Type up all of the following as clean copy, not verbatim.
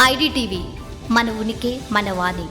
IDTV మన ఉనికి మన వాణి.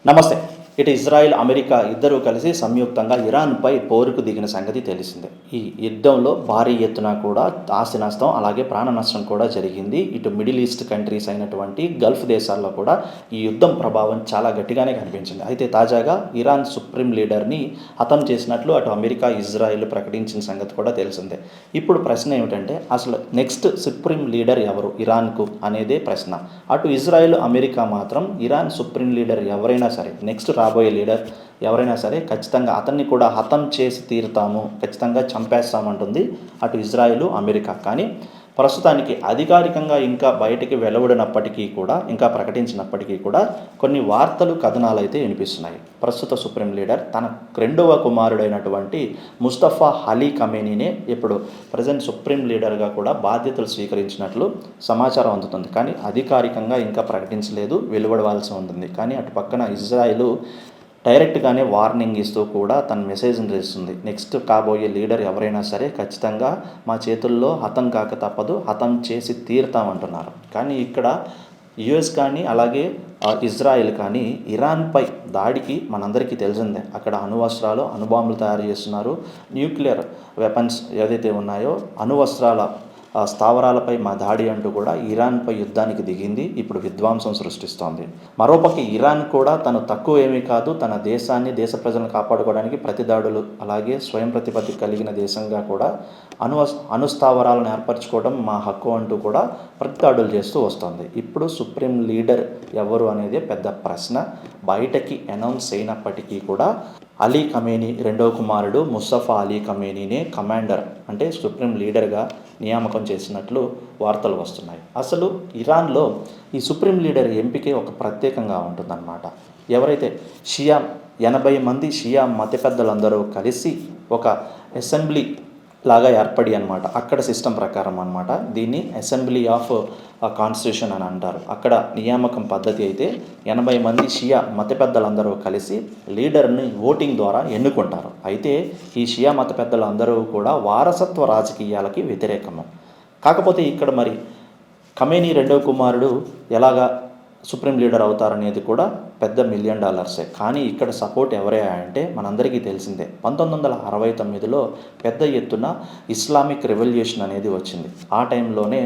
నమస్తే. ఇటు ఇజ్రాయిల్, అమెరికా ఇద్దరూ కలిసి సంయుక్తంగా ఇరాన్పై పోరుకు దిగిన సంగతి తెలిసిందే. ఈ యుద్ధంలో భారీ ఎత్తున కూడా ఆస్తి నష్టం అలాగే ప్రాణ నష్టం కూడా జరిగింది. ఇటు మిడిల్ ఈస్ట్ కంట్రీస్ అయినటువంటి గల్ఫ్ దేశాల్లో కూడా ఈ యుద్ధం ప్రభావం చాలా గట్టిగానే కనిపించింది. అయితే తాజాగా ఇరాన్ సుప్రీం లీడర్ని హతం చేసినట్లు అటు అమెరికా, ఇజ్రాయిల్ ప్రకటించిన సంగతి కూడా తెలిసిందే. ఇప్పుడు ప్రశ్న ఏమిటంటే అసలు నెక్స్ట్ సుప్రీం లీడర్ ఎవరు ఇరాన్కు అనేదే ప్రశ్న. అటు ఇజ్రాయిల్, అమెరికా మాత్రం ఇరాన్ సుప్రీం లీడర్ ఎవరైనా సరే, నెక్స్ట్ రాబోయే లీడర్ ఎవరైనా సరే ఖచ్చితంగా అతన్ని కూడా హతం చేసి తీరుతాము, ఖచ్చితంగా చంపేస్తామంటుంది అటు ఇజ్రాయిల్, అమెరికా. కానీ ప్రస్తుతానికి అధికారికంగా ఇంకా బయటికి వెలువడినప్పటికీ కూడా, ఇంకా ప్రకటించినప్పటికీ కూడా కొన్ని వార్తలు, కథనాలు అయితే వినిపిస్తున్నాయి. ప్రస్తుత సుప్రీం లీడర్ తన రెండవ కుమారుడైనటువంటి ముస్తఫా అలీ ఖమేనీనే ఇప్పుడు ప్రజెంట్ సుప్రీం లీడర్గా కూడా బాధ్యతలు స్వీకరించినట్లు సమాచారం అందుతుంది. కానీ అధికారికంగా ఇంకా ప్రకటించలేదు, వెలువడవలసి ఉంటుంది. కానీ అటు పక్కన ఇజ్రాయిల్ డైరెక్ట్గానే వార్నింగ్ ఇస్తూ కూడా తన మెసేజ్ని ఇస్తుంది. నెక్స్ట్ కాబోయే లీడర్ ఎవరైనా సరే ఖచ్చితంగా మా చేతుల్లో హతం కాక తప్పదు, హతం చేసి తీరుతామంటున్నారు. కానీ ఇక్కడ యుఎస్ కానీ అలాగే ఇజ్రాయెల్ కానీ ఇరాన్పై దాడికి మనందరికీ తెలిసిందే. అక్కడ అణువస్త్రాలు, అణుబాంబులు తయారు చేస్తున్నారు. న్యూక్లియర్ వెపన్స్ ఏదైతే ఉన్నాయో, అణువస్త్రాల స్థావరాలపై మా దాడి అంటూ కూడా ఇరాన్పై యుద్ధానికి దిగింది. ఇప్పుడు విధ్వంసం సృష్టిస్తోంది. మరోపక్క ఇరాన్ కూడా తను తక్కువ ఏమీ కాదు, తన దేశాన్ని, దేశ ప్రజలను కాపాడుకోవడానికి ప్రతిదాడులు అలాగే స్వయం ప్రతిపత్తి కలిగిన దేశంగా కూడా అణుస్థావరాలను ఏర్పరచుకోవడం మా హక్కు అంటూ కూడా ప్రతిదాడులు చేస్తూ వస్తుంది. ఇప్పుడు సుప్రీం లీడర్ ఎవరు అనేది పెద్ద ప్రశ్న. బయటకి అనౌన్స్ అయినప్పటికీ కూడా అలీ ఖమేనీ రెండవ కుమారుడు ముస్తఫా అలీ ఖమేనీనే కమాండర్ అంటే సుప్రీం లీడర్గా నియామకం చేసినట్లు వార్తలు వస్తున్నాయి. అసలు ఇరాన్లో ఈ సుప్రీం లీడర్ ఎంపికే ఒక ప్రత్యేకంగా ఉంటుందన్నమాట. ఎవరైతే షియా 80 మంది షియా మత పెద్దలందరూ కలిసి ఒక అసెంబ్లీ లాగా ఏర్పడి అనమాట, అక్కడ సిస్టమ్ ప్రకారం అనమాట, దీన్ని అసెంబ్లీ ఆఫ్ కాన్స్టిట్యూషన్ అని అంటారు. అక్కడ నియామకం పద్ధతి అయితే 80 మంది షియా మత పెద్దలందరూ కలిసి లీడర్ని ఓటింగ్ ద్వారా ఎన్నుకుంటారు. అయితే ఈ షియా మత పెద్దలందరూ కూడా వారసత్వ రాజకీయాలకి వ్యతిరేకము. కాకపోతే ఇక్కడ మరి ఖమేనీ రెండవ కుమారుడు ఎలాగా సుప్రీం లీడర్ అవుతారనేది కూడా పెద్ద $1 మిలియన్. కానీ ఇక్కడ సపోర్ట్ ఎవరే అంటే మనందరికీ తెలిసిందే. 1969లో పెద్ద ఎత్తున ఇస్లామిక్ రెవల్యూషన్ అనేది వచ్చింది. ఆ టైంలోనే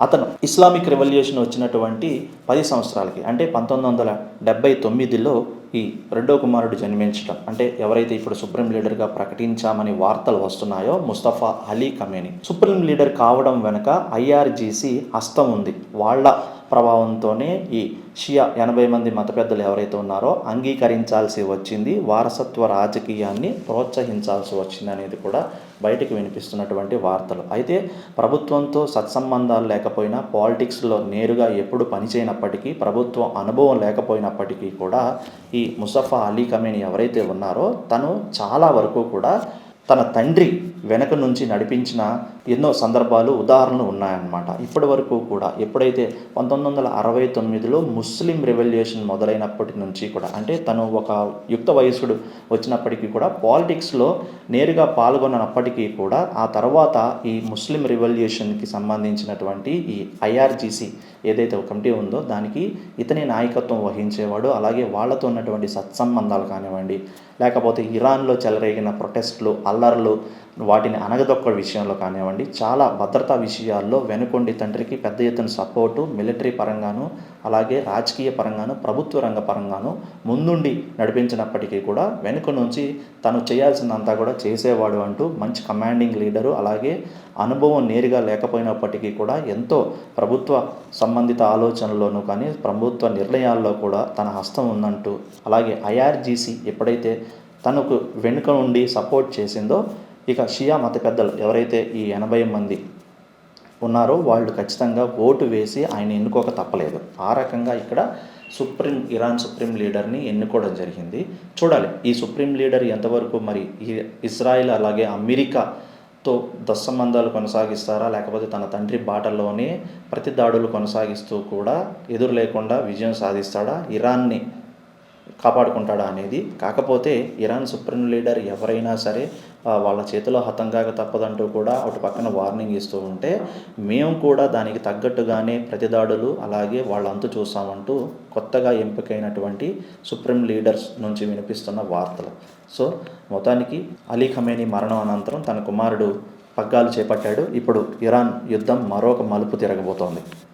అతను ఇస్లామిక్ రెవల్యూషన్ వచ్చినటువంటి 10 సంవత్సరాలకి అంటే 1979లో ఈ రెండో కుమారుడు జన్మించడం, అంటే ఎవరైతే ఇప్పుడు సుప్రీం లీడర్గా ప్రకటించామని వార్తలు వస్తున్నాయో Mustafa Ali Khamenei supreme leader కావడం వెనుక ఐఆర్జీసీ హస్తం ఉంది. వాళ్ళ ప్రభావంతోనే ఈ షియా 80 మంది మత పెద్దలు ఎవరైతే ఉన్నారో అంగీకరించాల్సి వచ్చింది, వారసత్వ రాజకీయాన్ని ప్రోత్సహించాల్సి వచ్చింది అనేది కూడా బయటకు వినిపిస్తున్నటువంటి వార్తలు. అయితే ప్రభుత్వంతో సత్సంబంధాలు లేకపోయినా, పాలిటిక్స్లో నేరుగా ఎప్పుడు పనిచేయనప్పటికీ, ప్రభుత్వం అనుభవం లేకపోయినప్పటికీ కూడా ఈ ముస్తఫా అలీ ఖమేనీ ఎవరైతే ఉన్నారో తను చాలా వరకు కూడా తన తండ్రి వెనక నుంచి నడిపించిన ఎన్నో సందర్భాలు, ఉదాహరణలు ఉన్నాయన్నమాట. ఇప్పటి వరకు కూడా ఎప్పుడైతే 1969లో ముస్లిం రెవల్యూషన్ మొదలైనప్పటి నుంచి కూడా, అంటే తను ఒక యుక్త వయస్సుడు వచ్చినప్పటికీ కూడా పాలిటిక్స్లో నేరుగా పాల్గొన్నప్పటికీ కూడా ఆ తర్వాత ఈ ముస్లిం రెవల్యూషన్కి సంబంధించినటువంటి ఈ ఐఆర్జీసీ ఏదైతే ఒక కమిటీ ఉందో దానికి ఇతనే నాయకత్వం వహించేవాడు. అలాగే వాళ్ళతో ఉన్నటువంటి సత్సంబంధాలు కానివ్వండి, లేకపోతే ఇరాన్లో చెలరేగిన ప్రొటెస్ట్లు, అల్లర్లు, వాటిని అణగదొక్క విషయంలో కానివ్వండి, చాలా భద్రతా విషయాల్లో వెనుకొండి తండ్రికి పెద్ద ఎత్తున సపోర్టు, మిలిటరీ పరంగాను అలాగే రాజకీయ పరంగాను, ప్రభుత్వ రంగ పరంగాను ముందుండి నడిపించినప్పటికీ కూడా వెనుక నుంచి తను చేయాల్సిందంతా కూడా చేసేవాడు అంటూ మంచి కమాండింగ్ లీడరు. అలాగే అనుభవం నేరుగా లేకపోయినప్పటికీ కూడా ఎంతో ప్రభుత్వ సంబంధిత ఆలోచనల్లోనూ కానీ ప్రభుత్వ నిర్ణయాల్లో కూడా తన హస్తం ఉందంటూ, అలాగే ఐఆర్జీసీ ఎప్పుడైతే తనకు వెనుక నుండి సపోర్ట్ చేసిందో ఇక షియా మత పెద్దలు ఎవరైతే ఈ 80 మంది ఉన్నారో వాళ్ళు ఖచ్చితంగా ఓటు వేసి ఆయన ఎన్నుకోక తప్పలేదు. ఆ రకంగా ఇక్కడ ఇరాన్ సుప్రీం లీడర్ని ఎన్నుకోవడం జరిగింది. చూడాలి ఈ సుప్రీం లీడర్ ఎంతవరకు మరి ఈ ఇజ్రాయెల్ అలాగే అమెరికాతో దుస్సంబంధాలు కొనసాగిస్తారా, లేకపోతే తన తండ్రి బాటల్లోనే ప్రతి దాడులు కొనసాగిస్తూ కూడా ఎదురు లేకుండా విజయం సాధిస్తాడా, ఇరాన్ని కాపాడుకుంటాడా అనేది. కాకపోతే ఇరాన్ సుప్రీం లీడర్ ఎవరైనా సరే వాళ్ళ చేతిలో హతంగాక తప్పదంటూ కూడా అటు పక్కన వార్నింగ్ ఇస్తూ ఉంటే, మేము కూడా దానికి తగ్గట్టుగానే ప్రతిదాడులు అలాగే వాళ్ళ అంతు చూసామంటూ కొత్తగా ఎంపికైనటువంటి సుప్రీం లీడర్స్ నుంచి వినిపిస్తున్న వార్తలు. సో మొత్తానికి అలీ ఖమేనీ మరణం అనంతరం తన కుమారుడు పగ్గాలు చేపట్టాడు. ఇప్పుడు ఇరాన్ యుద్ధం మరొక మలుపు తిరగబోతోంది.